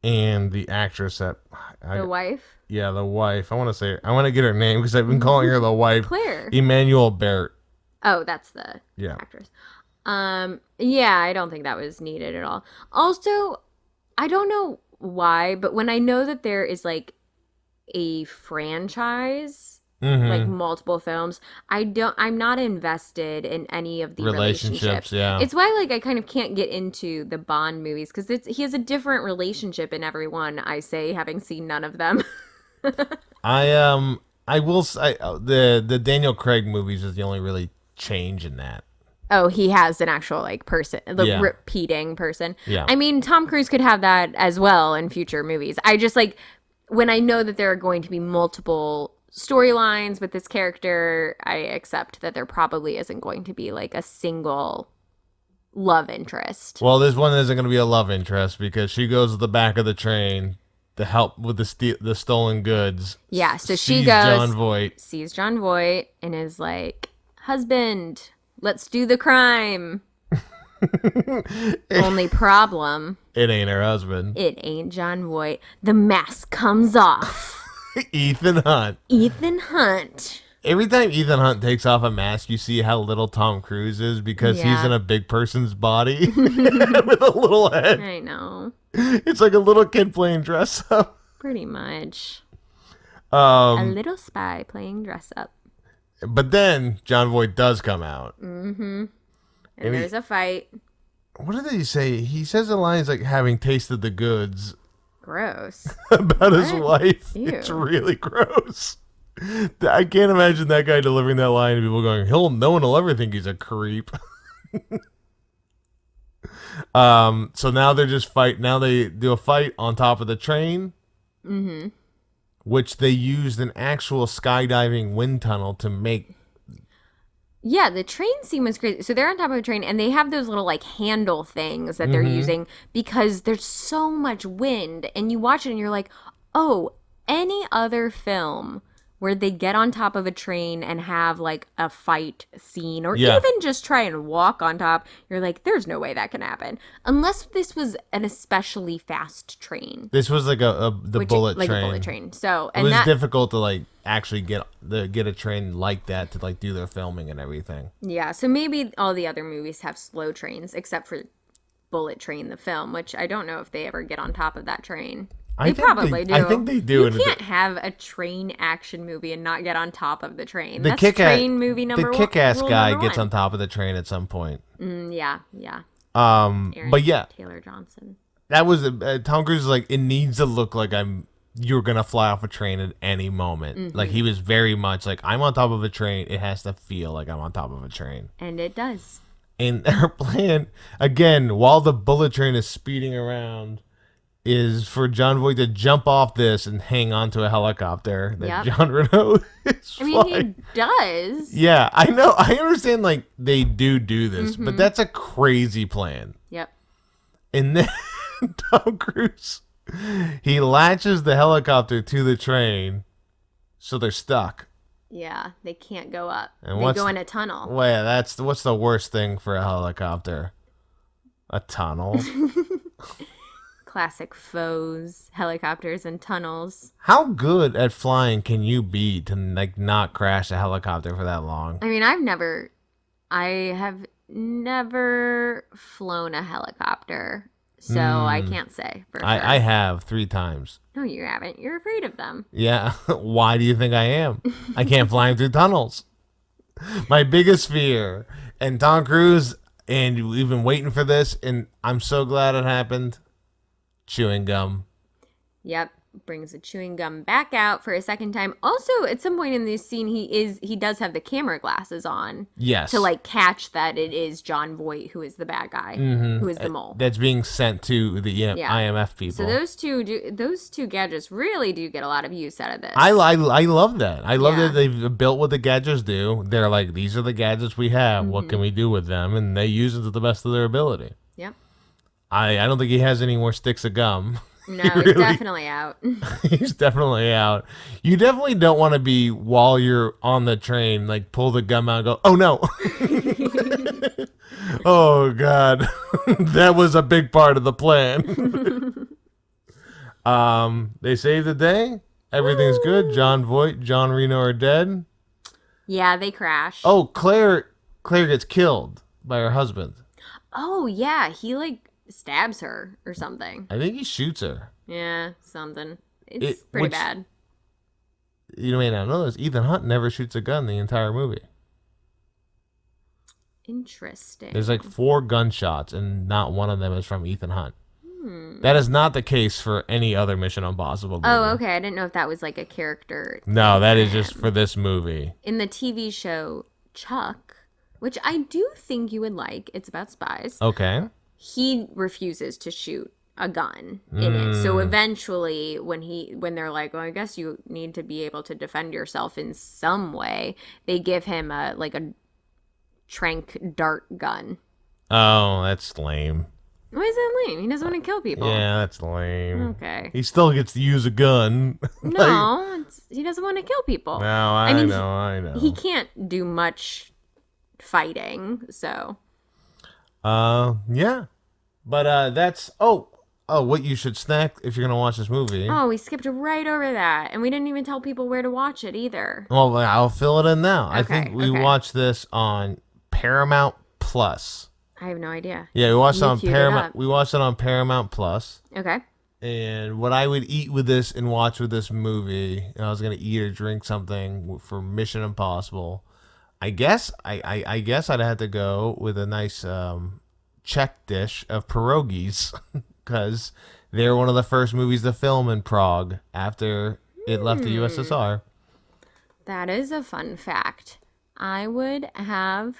and the actress that the wife. Yeah, the wife. I want to get her name because I've been calling her the wife. Claire. Emmanuel Barrett. Oh, that's the actress. Yeah, I don't think that was needed at all. Also, I don't know why, but when I know that there is like a franchise, like multiple films, I'm not invested in any of the relationships. Yeah. It's why like I kind of can't get into the Bond movies because he has a different relationship in every one, I say, having seen none of them. I will say the Daniel Craig movies is the only really change in that. Oh, he has an actual like person, repeating person. Yeah. I mean, Tom Cruise could have that as well in future movies. I just like when I know that there are going to be multiple storylines with this character, I accept that there probably isn't going to be like a single love interest. Well, this one isn't going to be a love interest because she goes to the back of the train to help with the stolen goods. Yeah, so she goes, sees Jon Voight, and is like, husband, let's do the crime. Only problem, it ain't her husband. It ain't Jon Voight. The mask comes off. Ethan Hunt. Every time Ethan Hunt takes off a mask, you see how little Tom Cruise is because he's in a big person's body with a little head. I know. It's like a little kid playing dress up. Pretty much. A little spy playing dress up. But then Jon Voight does come out. Mm-hmm. And there's a fight. What did he say? He says the lines like having tasted the goods. Gross. About his wife. Ew. It's really gross. I can't imagine that guy delivering that line and people going, no one will ever think he's a creep. So now they're just now they do a fight on top of the train. Mm-hmm. Which they used an actual skydiving wind tunnel to make. Yeah, the train scene was crazy. So they're on top of a train, and they have those little, like, handle things that they're using because there's so much wind. And you watch it, and you're like, oh, any other film where they get on top of a train and have, like, a fight scene or even just try and walk on top, you're like, there's no way that can happen. Unless this was an especially fast train. This was like a bullet train. Like a bullet train. So, and it was difficult to, like, actually get a train like that to, like, do their filming and everything. Yeah, so maybe all the other movies have slow trains, except for Bullet Train, the film, which I don't know if they ever get on top of that train. They probably do. I think they do. You can't have a train action movie and not get on top of the train. That's train movie number one. The kick-ass guy gets on top of the train at some point. Yeah. But yeah. Taylor Johnson. That was Tom Cruise is like, it needs to look like you're going to fly off a train at any moment. Mm-hmm. Like, he was very much like, I'm on top of a train. It has to feel like I'm on top of a train. And it does. And their plan, again, while the bullet train is speeding around, is for Jon Voight to jump off this and hang onto a helicopter that Jean Reno is flying. He does. Yeah, I know. I understand, like, they do this, but that's a crazy plan. Yep. And then Tom Cruise, he latches the helicopter to the train, so they're stuck. Yeah, they can't go up. And they go in a tunnel. Well, what's the worst thing for a helicopter? A tunnel. Classic foes, helicopters, and tunnels. How good at flying can you be to, like, not crash a helicopter for that long? I mean, I have never flown a helicopter, so I can't say for sure. I have 3 times. No, you haven't. You're afraid of them. Yeah. Why do you think I am? I can't fly through tunnels. My biggest fear. And Tom Cruise, and we've been waiting for this, and I'm so glad it happened. Chewing gum. Yep. Brings the chewing gum back out for a second time. Also, at some point in this scene, he does have the camera glasses on. Yes. To like catch that it is John Voight who is the bad guy, who is the mole. That's being sent to the IMF people. So those two gadgets really do get a lot of use out of this. I love that. I love that they've built what the gadgets do. They're like, these are the gadgets we have. What can we do with them? And they use it to the best of their ability. Yep. I don't think he has any more sticks of gum. No, he's definitely out. He's definitely out. You definitely don't want to be, while you're on the train, like pull the gum out and go, oh no. Oh God. That was a big part of the plan. They saved the day. Everything's good. John Voight, John Reno are dead. Yeah, they crash. Oh, Claire gets killed by her husband. Oh yeah, he like stabs her or something. I think he shoots her. Yeah, something. It's pretty bad. You may not know this. Ethan Hunt never shoots a gun the entire movie. Interesting. There's like 4 gunshots, and not one of them is from Ethan Hunt. That is not the case for any other Mission Impossible movie. Oh, okay. I didn't know if that was like a character. No, that is just for this movie. In the TV show Chuck, which I do think you would like, it's about spies. Okay. He refuses to shoot a gun in it. So eventually when they're like, well, I guess you need to be able to defend yourself in some way, they give him a trank dart gun. Oh, that's lame. Why is that lame? He doesn't want to kill people. Yeah, that's lame. Okay. He still gets to use a gun. No, he doesn't want to kill people. No, I know. He can't do much fighting, so. Yeah. But that's what you should snack if you're gonna watch this movie. Oh, we skipped right over that, and we didn't even tell people where to watch it either. Well, I'll fill it in now. Okay, I think we watched this on Paramount Plus. I have no idea. Yeah, we watched it on Paramount. We watched it on Paramount Plus. Okay. And what I would eat with this and watch with this movie, I was gonna eat or drink something for Mission Impossible. I guess I guess I'd have to go with a nice Czech dish of pierogies, because they're one of the first movies to film in Prague after it left the USSR. That is a fun fact. I would have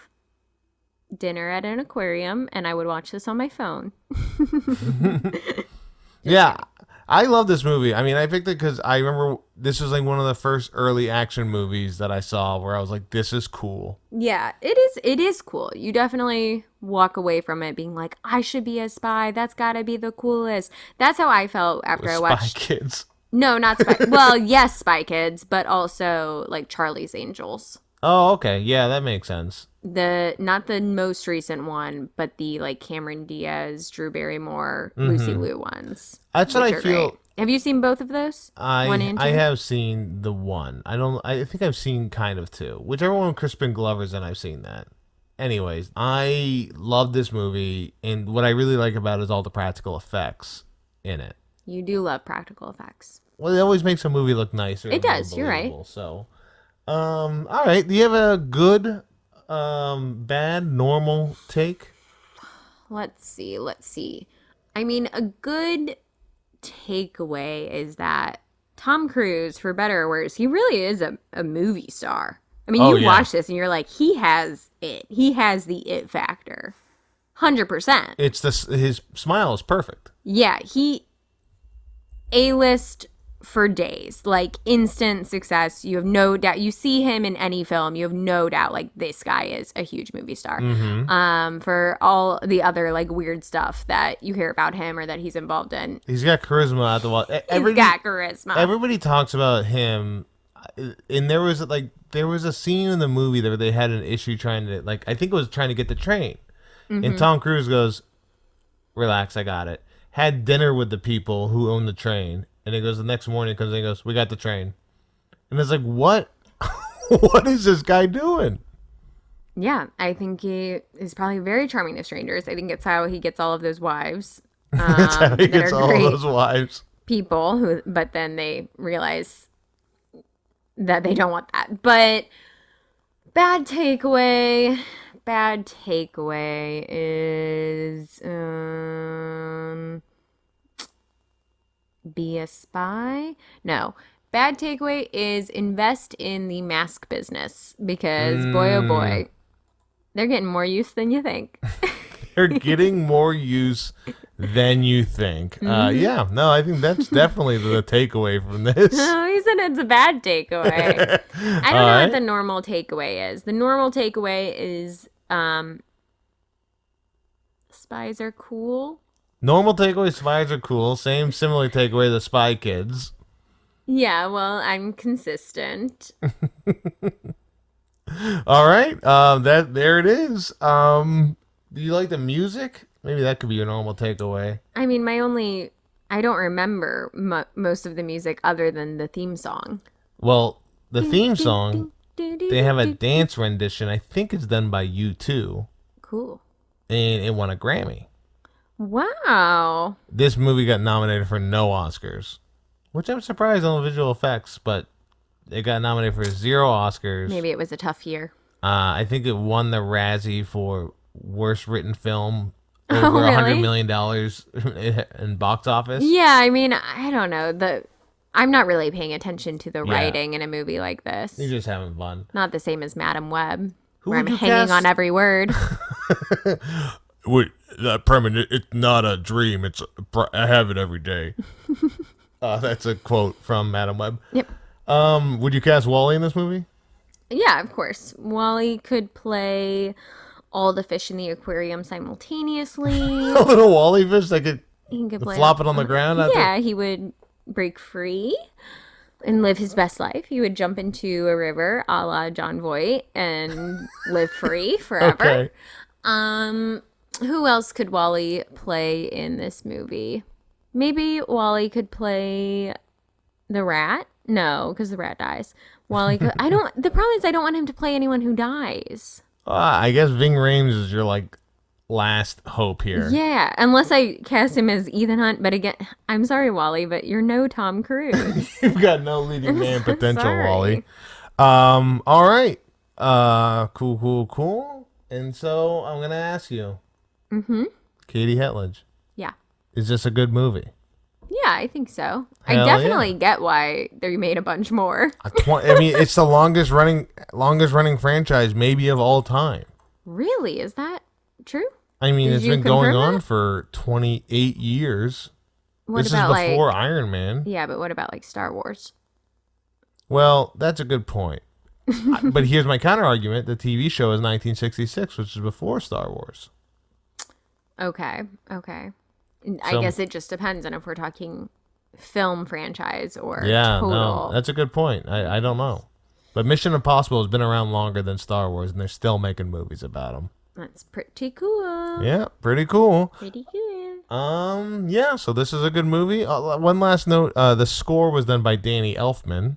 dinner at an aquarium, and I would watch this on my phone. Yeah, I love this movie. I mean, I picked it because I remember this was like one of the first early action movies that I saw where I was like, this is cool. Yeah, it is cool. You definitely walk away from it being like, I should be a spy. That's got to be the coolest. That's how I felt after I watched Spy Kids. No, not Spy. Well, yes, Spy Kids, but also like Charlie's Angels. Oh, okay. Yeah, that makes sense. Not the most recent one, but the like Cameron Diaz, Drew Barrymore, Lucy Liu ones. That's what I feel. Great. Have you seen both of those? One and two? I have seen the one. I think I've seen kind of two. Whichever one with Crispin Glover's in, I've seen that. Anyways, I love this movie, and what I really like about it is all the practical effects in it. You do love practical effects. Well, it always makes a movie look nicer. It does. You're right. So, all right. Do you have a good, bad, normal take? Let's see. I mean, a good takeaway is that Tom Cruise, for better or worse, he really is a movie star. I mean, you watch this and you're like, he has it. He has the it factor. 100%. His smile is perfect. Yeah, he A-list for days, like instant success. You have no doubt. You see him in any film, you have no doubt like this guy is a huge movie star. For all the other like weird stuff that you hear about him or that he's involved in, he's got charisma at the wall. He's got charisma. Everybody talks about him, and there was a scene in the movie that they had an issue trying to, like, I think it was trying to get the train, and Tom Cruise goes, "Relax, I got it." Had dinner with the people who own the train. And he goes, the next morning, comes in and goes, "We got the train." And it's like, what? What is this guy doing? Yeah, I think he is probably very charming to strangers. I think it's how he gets all of those wives. That's how he gets all of those wives. People but then they realize that they don't want that. But bad takeaway is... Be a spy? No. Bad takeaway is invest in the mask business because boy oh boy, they're getting more use than you think. They're getting more use than you think. Yeah, no, I think that's definitely the takeaway from this. Oh, he said it's a bad takeaway. I don't know what the normal takeaway is. The normal takeaway is spies are cool. Normal takeaway, spies are cool. Similar takeaway, the Spy Kids. Yeah, well, I'm consistent. All right, there it is. Do you like the music? Maybe that could be your normal takeaway. I mean, I don't remember most of the music other than the theme song. Well, the theme song, they have a dance rendition. I think it's done by U2. Cool. And it won a Grammy. Wow. This movie got nominated for no Oscars, which I'm surprised on the visual effects, but it got nominated for 0 Oscars. Maybe it was a tough year. I think it won the Razzie for worst written film, over $100 million in box office. Yeah, I mean, I don't know. I'm not really paying attention to the writing in a movie like this. You're just having fun. Not the same as Madam Web, Who where I'm hanging on every word. Wait, that permanent, it's not a dream. I have it every day. That's a quote from Madam Web. Yep. Would you cast Wally in this movie? Yeah, of course. Wally could play all the fish in the aquarium simultaneously. A little Wally fish that could flop it on the ground? Yeah, he would break free and live his best life. He would jump into a river a la John Voight and live free forever. Okay. Who else could Wally play in this movie? Maybe Wally could play the rat. No, because the rat dies. Wally could. The problem is I don't want him to play anyone who dies. I guess Ving Rhames is your last hope here. Yeah, unless I cast him as Ethan Hunt. But again, I'm sorry, Wally, but you're no Tom Cruise. You've got no leading man so potential, sorry. Wally. All right. Cool. And so I'm gonna ask you. Mm-hmm. Katie Hetledge. Yeah. Is this a good movie? Yeah, I think so. Hell I definitely get why they made a bunch more. I mean, it's the longest running franchise maybe of all time. Really? Is that true? I mean, Did it's you been going confirm on that? for 28 years. What This about is before Iron Man. Yeah, but what about Star Wars? Well, that's a good point. But here's my counter argument. The TV show is 1966, which is before Star Wars. Okay. I So- guess it just depends on if we're talking film franchise or Yeah, total. no, that's a good point. I don't know. But Mission Impossible has been around longer than Star Wars, and they're still making movies about them. That's pretty cool. Yeah, pretty cool. Pretty cool. Yeah, so this is a good movie. One last note, the score was done by Danny Elfman.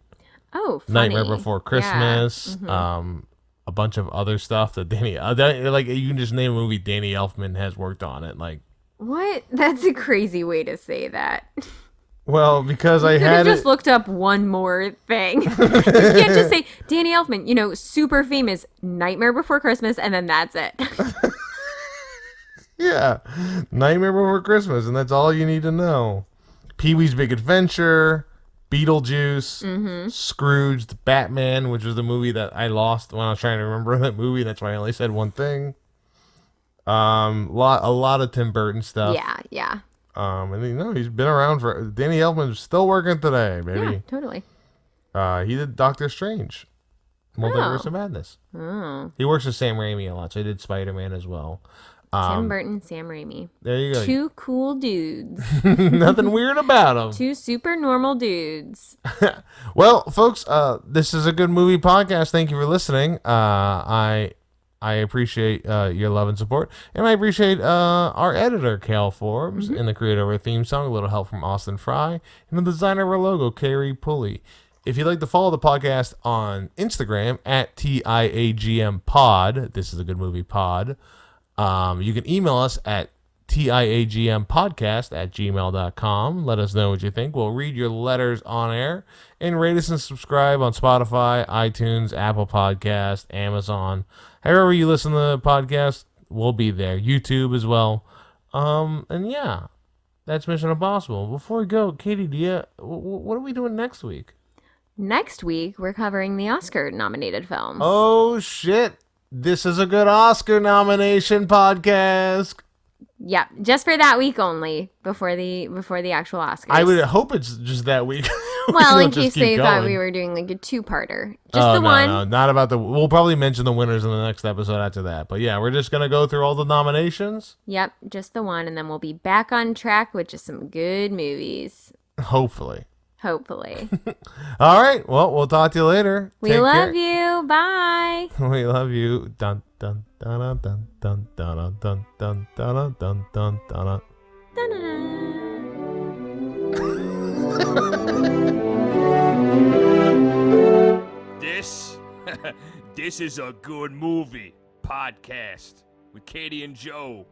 Oh, funny. Nightmare Before Christmas, Yeah. Mm-hmm. A bunch of other stuff that you can just name a movie Danny Elfman has worked on it. What? That's a crazy way to say that. Well, because I You could have had just it. looked up one more thing. You can't just say Danny Elfman, super famous Nightmare Before Christmas, and then that's it. Yeah, Nightmare Before Christmas, and that's all you need to know. Pee-wee's Big Adventure, Beetlejuice, Scrooged, Batman, which was the movie that I lost when I was trying to remember that movie. That's why I only said one thing. A lot of Tim Burton stuff. Yeah. And he's been around for. Danny Elfman's still working today, baby. Yeah, totally. He did Doctor Strange, Multiverse of Madness. Oh. He works with Sam Raimi a lot, so he did Spider-Man as well. Tim Burton, Sam Raimi. There you go. Two cool dudes. Nothing weird about him. Two super normal dudes. Well, folks, this is a good movie podcast. Thank you for listening. I appreciate your love and support, and I appreciate our editor, Cal Forbes, and the creator of our theme song, a little help from Austin Fry, and the designer of our logo, Carrie Pulley. If you'd like to follow the podcast on Instagram at TIAGMPod, this is a good movie pod, you can email us at tiagmpodcast@gmail.com. Let us know what you think. We'll read your letters on air, and rate us and subscribe on Spotify, iTunes, Apple Podcast, Amazon. However you listen to the podcast, we'll be there. YouTube as well. And yeah, That's Mission Impossible. Before we go, Katie, what are we doing next week? Next week, we're covering the Oscar-nominated films. Oh, shit. This is a good Oscar nomination podcast. Yep, just for that week only, before the actual Oscars. I would hope it's just that week. Well, in case they thought we were doing like a two-parter. Just the one. No, not about the... We'll probably mention the winners in the next episode after that. But yeah, we're just going to go through all the nominations. Yep, just the one, and then we'll be back on track with just some good movies. Hopefully. All right. Well, we'll talk to you later. We love you. Bye. We love you. Dun dun dun dun dun dun dun dun dun dun dun dun. This is a good movie podcast with Katie and Joe.